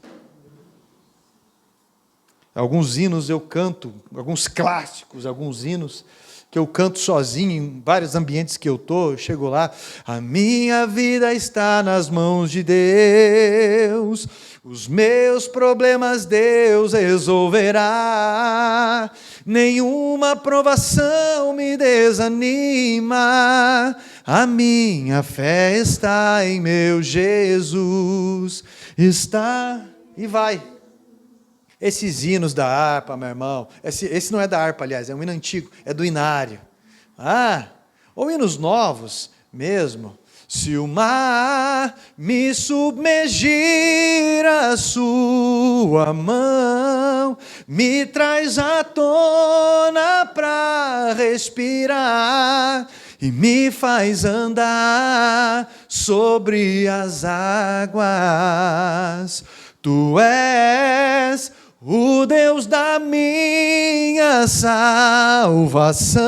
Alguns hinos eu canto, alguns clássicos, alguns hinos que eu canto sozinho em vários ambientes que eu chego lá. A minha vida está nas mãos de Deus, os meus problemas Deus resolverá, nenhuma provação me desanima, a minha fé está em meu Jesus, está e vai. Esses hinos da harpa, meu irmão, esse não é da harpa, aliás, é um hino antigo, é do Inário. Ou hinos novos mesmo. Se o mar me submergir, a sua mão me traz à tona para respirar e me faz andar sobre as águas. Tu és o Deus da minha salvação,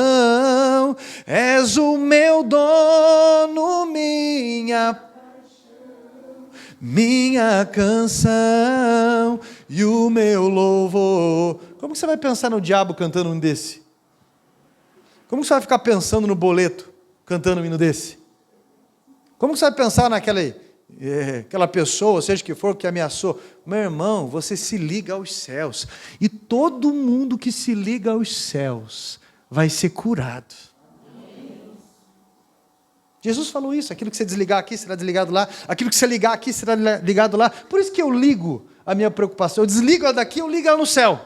és o meu dono, minha paixão, minha canção e o meu louvor. Como que você vai pensar no diabo cantando um desse? Como que você vai ficar pensando no boleto cantando um hino desse? Como que você vai pensar aquela pessoa, seja que for, que ameaçou? Meu irmão, você se liga aos céus, e todo mundo que se liga aos céus vai ser curado. Jesus falou isso: aquilo que você desligar aqui será desligado lá, aquilo que você ligar aqui será ligado lá. Por isso que eu ligo a minha preocupação, eu desligo ela daqui, eu ligo ela no céu.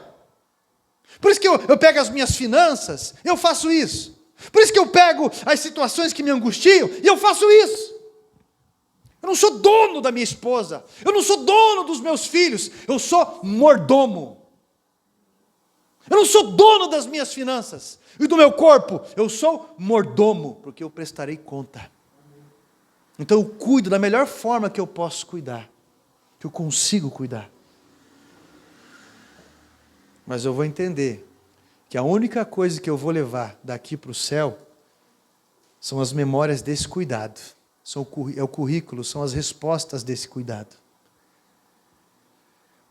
Por isso que eu pego as minhas finanças, eu faço isso. Por isso que eu pego as situações que me angustiam, e eu faço isso. Eu não sou dono da minha esposa, eu não sou dono dos meus filhos, eu sou mordomo. Eu não sou dono das minhas finanças e do meu corpo, eu sou mordomo, porque eu prestarei conta. Então eu cuido da melhor forma que eu posso cuidar, que eu consigo cuidar. Mas eu vou entender que a única coisa que eu vou levar daqui para o céu são as memórias desse cuidado. É o currículo, são as respostas desse cuidado.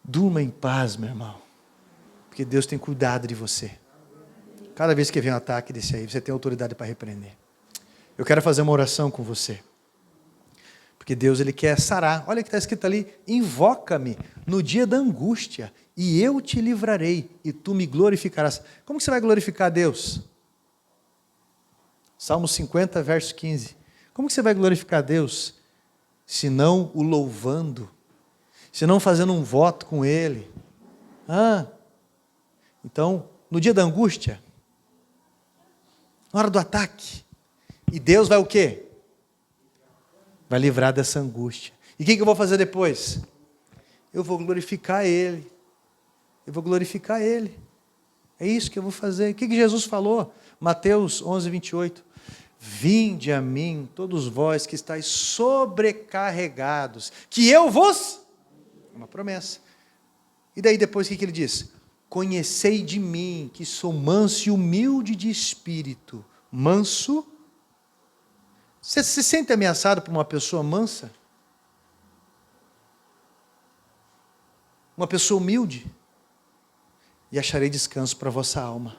Durma em paz, meu irmão, porque Deus tem cuidado de você. Cada vez que vem um ataque desse aí, você tem autoridade para repreender. Eu quero fazer uma oração com você, porque Deus, Ele quer sarar. Olha o que está escrito ali: invoca-me no dia da angústia, e eu te livrarei, e tu me glorificarás. Como que você vai glorificar a Deus? Salmo 50, verso 15. Como que você vai glorificar a Deus, se não o louvando, se não fazendo um voto com Ele? Então, no dia da angústia, na hora do ataque, e Deus vai o quê? Vai livrar dessa angústia. E o que eu vou fazer depois? Eu vou glorificar Ele. Eu vou glorificar Ele. É isso que eu vou fazer. O que Jesus falou? Mateus 11, 28. Vinde a mim, todos vós que estáis sobrecarregados, que eu vos... É uma promessa. E daí depois o que ele diz? Conhecei de mim, que sou manso e humilde de espírito. Manso? Você se sente ameaçado por uma pessoa mansa? uma pessoa humilde, e acharei descanso para a vossa alma.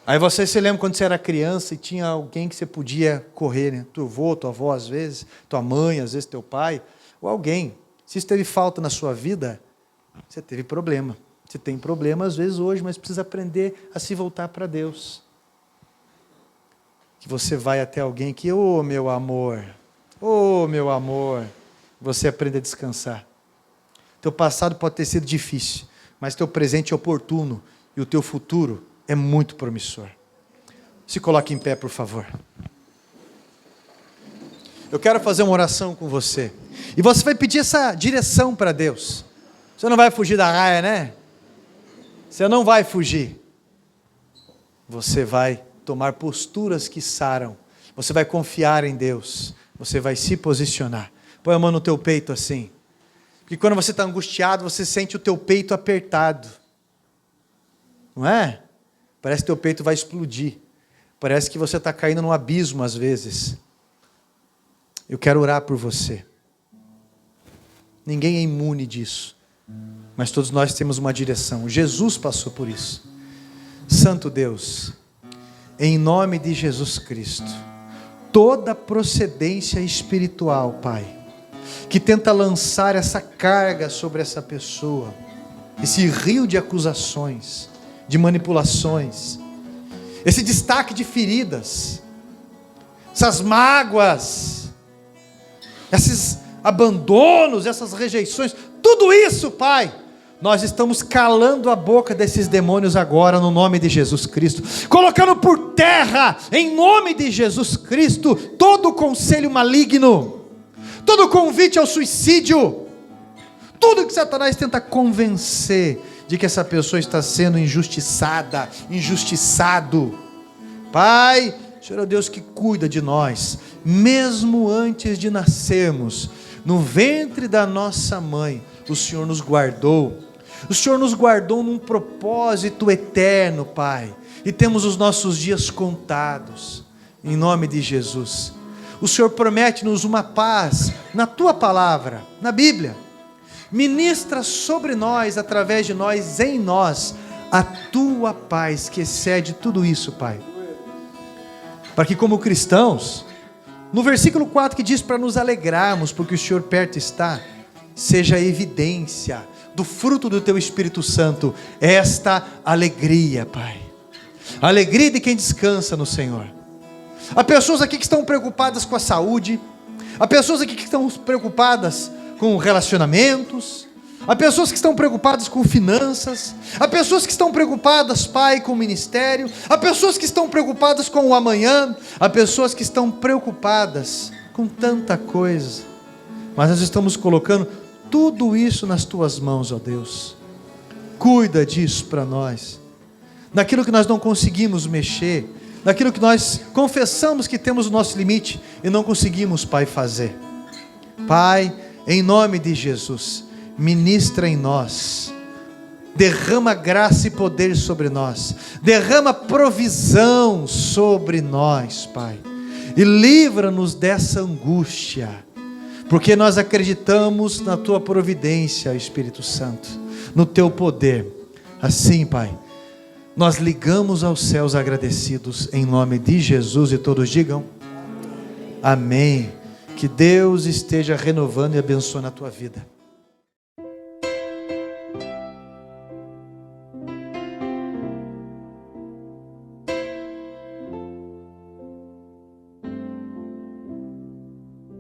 Aí você se lembra quando você era criança e tinha alguém que você podia correr, né? Teu avô, tua avó às vezes, tua mãe, às vezes teu pai, ou alguém. Se isso teve falta na sua vida, você teve problema. Você tem problema às vezes hoje, mas precisa aprender a se voltar para Deus. Que você vai até alguém que, ô meu amor, você aprende a descansar. Teu passado pode ter sido difícil, mas teu presente é oportuno e o teu futuro é muito promissor. Se coloque em pé, por favor. Eu quero fazer uma oração com você. E você vai pedir essa direção para Deus. Você não vai fugir da raia, né? Você não vai fugir. Você vai tomar posturas que saram. Você vai confiar em Deus. Você vai se posicionar. Põe a mão no teu peito assim. Porque quando você está angustiado, você sente o teu peito apertado. Não é? Parece que teu peito vai explodir. Parece que você está caindo num abismo às vezes. Eu quero orar por você. Ninguém é imune disso. Mas todos nós temos uma direção. Jesus passou por isso. Santo Deus, em nome de Jesus Cristo, toda procedência espiritual, Pai, que tenta lançar essa carga sobre essa pessoa, esse rio de acusações, de manipulações, esse destaque de feridas, essas mágoas, esses abandonos, essas rejeições, tudo isso, Pai, nós estamos calando a boca desses demônios agora, no nome de Jesus Cristo, colocando por terra, em nome de Jesus Cristo, todo conselho maligno, todo convite ao suicídio, tudo que Satanás tenta convencer de que essa pessoa está sendo injustiçada, injustiçado. Pai, o Senhor é o Deus que cuida de nós, mesmo antes de nascermos, no ventre da nossa mãe, o Senhor nos guardou. O Senhor nos guardou num propósito eterno, Pai, e temos os nossos dias contados, em nome de Jesus. O Senhor promete-nos uma paz na Tua palavra, na Bíblia. Ministra sobre nós, através de nós, em nós, a Tua paz, que excede tudo isso, Pai. Para que como cristãos, no versículo 4 que diz para nos alegrarmos, porque o Senhor perto está, seja a evidência do fruto do Teu Espírito Santo, esta alegria, Pai. A alegria de quem descansa no Senhor. Há pessoas aqui que estão preocupadas com a saúde, há pessoas aqui que estão preocupadas com relacionamentos, há pessoas que estão preocupadas com finanças, há pessoas que estão preocupadas, Pai, com o ministério, há pessoas que estão preocupadas com o amanhã, há pessoas que estão preocupadas com tanta coisa, mas nós estamos colocando tudo isso nas Tuas mãos, ó Deus. Cuida disso para nós, naquilo que nós não conseguimos mexer, naquilo que nós confessamos que temos o nosso limite e não conseguimos, Pai, fazer. Pai, em nome de Jesus, ministra em nós, derrama graça e poder sobre nós, derrama provisão sobre nós, Pai, e livra-nos dessa angústia, porque nós acreditamos na Tua providência, Espírito Santo, no Teu poder. Assim, Pai, nós ligamos aos céus agradecidos, em nome de Jesus, e todos digam amém. Que Deus esteja renovando e abençoando a tua vida.